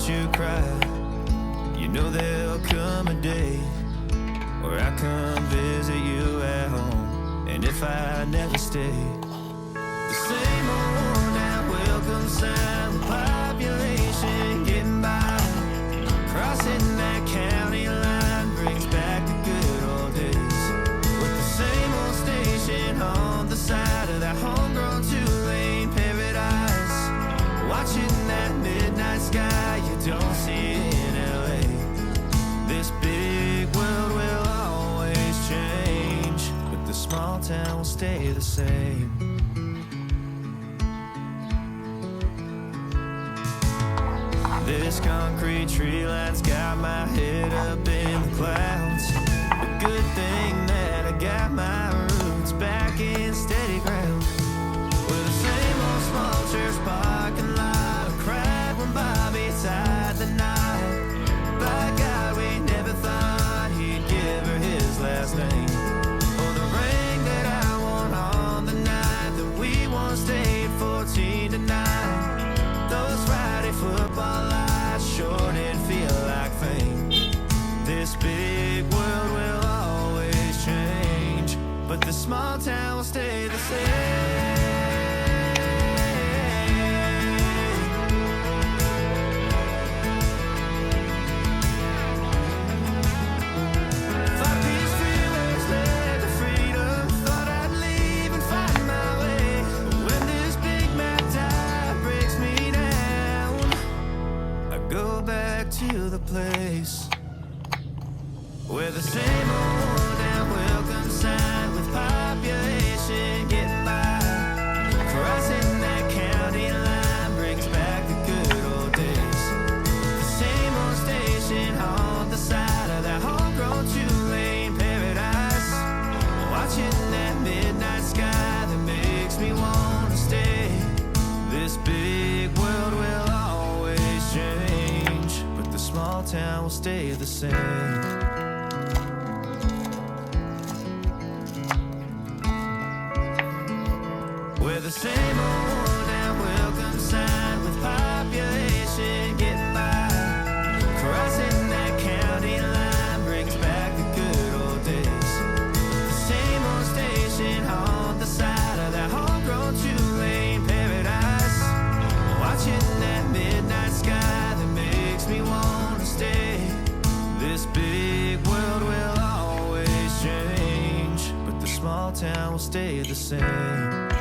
you cry. You know there'll come a day where I come visit you at home. And if I never stay, the same old now welcome sign with population getting by. Crossing that county line brings back the good old days, with the same old station on the side of that homegrown two-lane paradise. Watching that midnight sky you don't see in LA. This big world will always change, but the small town will stay the same. This concrete tree line's got my head up in the clouds. A good thing that I got my roots back in steady ground. With the same old small church parking lot, I cried when Bobby tied the knot. By God, we never thought he'd give her his last name, or the ring that I won on the night that we once stayed 14 to 9. Those Friday football lights sure did feel like fame. This big world will always change, but the small town will stay the same. To the place where the same old and welcome sign with population getting by. Crossing that county line brings back the good old days. The same old station on the side of that homegrown two-lane paradise. Watching that midnight sky that makes me want to stay. This big world will always change, the small town will stay the same. Where the same old and welcome sign with population getting by. Crossing that county line brings back the good old days. The same old station on the side of that homegrown two-lane paradise. Watching that midnight sky that makes me want to stay. This big world will always change, but the small town will stay the same.